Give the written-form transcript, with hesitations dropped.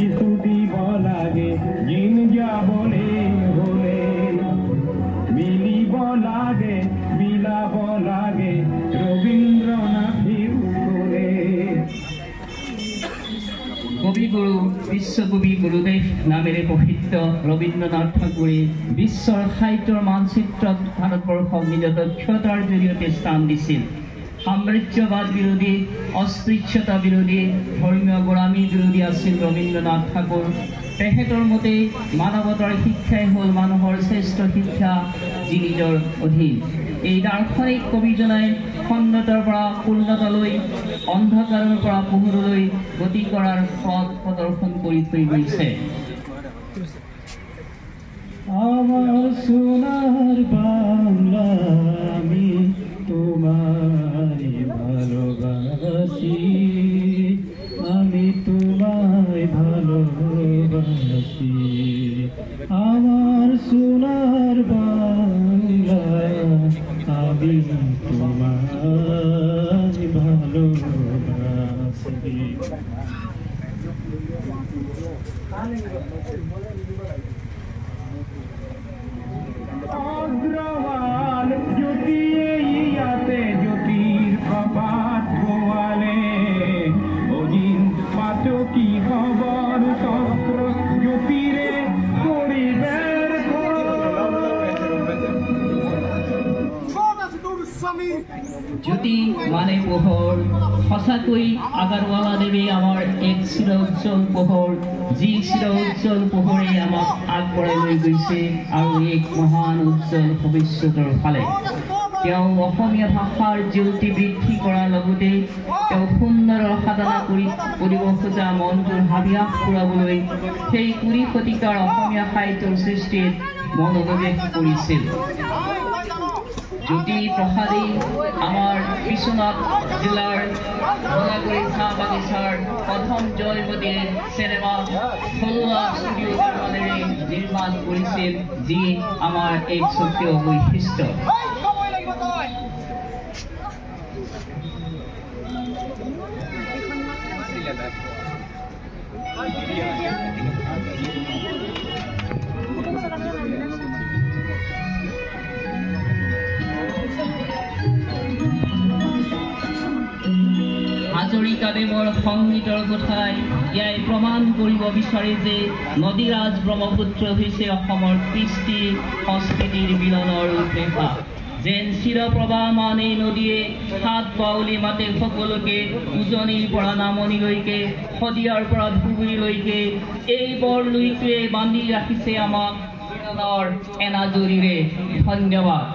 কিছু দিব লাগে জিন যা বলে বলে মিলিব লাগে বিলাব লাগে রবীন্দ্রনাথের বলে। কবিগুরু বিশ্বকবি গুৰুদেৱ নামেৰে প্ৰসিদ্ধ ৰবীন্দ্ৰনাথ ঠাকুৰে বিশ্বৰ সাহিত্যৰ মানচিত্ৰত ভাৰতবৰ্ষক নিজৰ দক্ষতাৰ জৰিয়তে স্থান দিছিল। সাম্ৰাজ্যবাদ বিৰোধী, অস্পৃশ্যতা বিৰোধী, ধৰ্মীয় গোলামী বিৰোধী আছিল ৰবীন্দ্ৰনাথ ঠাকুৰ। তেখেতৰ মতে মানৱতাৰ শিক্ষাই হ'ল মানুহৰ শ্ৰেষ্ঠ শিক্ষা, যি নিজৰ অধীন। এই দাৰ্শনিক কবিজনাই খণ্ডতাৰ পৰা পূৰ্ণতালৈ, অন্ধকাৰৰ পৰা পোহৰলৈ গতি কৰাৰ পথ প্ৰদৰ্শন কৰি থৈ গৈছে। আমার সোনার বাংলা আমি তোমায় ভালোবাসি, আমি তোমায় ভালোবাসি। আমার সোনার বাংলা আমি তোমায় ভালোবাসি। অগ্রওয়াল জ্যোতিয়াতে জ্যোতির প্রভাত গোয়ালে অজিন পাচকি খবর শস্ত্র জ্যোতিরে করিবের জ্যোতি মানে পোহৰ। সঁচাকৈ আগাৰৱালা দেৱে আমাৰ এক চিৰ উজ্জ্বল পোহৰ, যি চিৰ উজ্জ্বল পোহৰে আমাক আগবঢ়াই লৈ গৈছে আৰু এক মহান উজ্জ্বল ভৱিষ্যতৰ ফালে। তেওঁ অসমীয়া ভাষাৰ জ্যোতি বৃদ্ধি কৰাৰ লগতে তেওঁ সুন্দৰৰ সাধনা কৰিব খোজা মনটোৰ হাবিয়াস পূৰাবলৈ সেই ২০ শতিকাৰ অসমীয়া সাহিত্যৰ সৃষ্টিত মনোনিৱেশ কৰিছিল। জ্যোতি প্ৰসাদী আমাৰ বিশ্বনাথ জিলাৰ ধলাগুৰি চাহ বাগিচাৰ প্ৰথম জয়মতী চিনেমা থলুৱা ষ্টুডিঅ' নিৰ্মাণেৰে নিৰ্মাণ কৰিছিল, যি আমাৰ এক স্বকীয় বৈশিষ্ট্য। হাজৰিকাদেৱৰ সংগীতৰ কথাই ইয়াই প্ৰমাণ কৰিব বিচাৰে যে নদীৰাজ ব্ৰহ্মপুত্ৰ হৈছে অসমৰ কৃষ্টি সংস্কৃতিৰ মিলনৰ ৰূপৰেখা। যেন চিৰপ্ৰবাহমান এই নদীয়ে হাত বাউলি মাতে সকলোকে, উজনিৰ পৰা নামনিলৈকে, শদিয়াৰ পৰা ধুবুৰীলৈকে এই বৰলুইটোৱে বান্ধি ৰাখিছে আমাক মিলনৰ এনাজৰীৰে। ধন্যবাদ।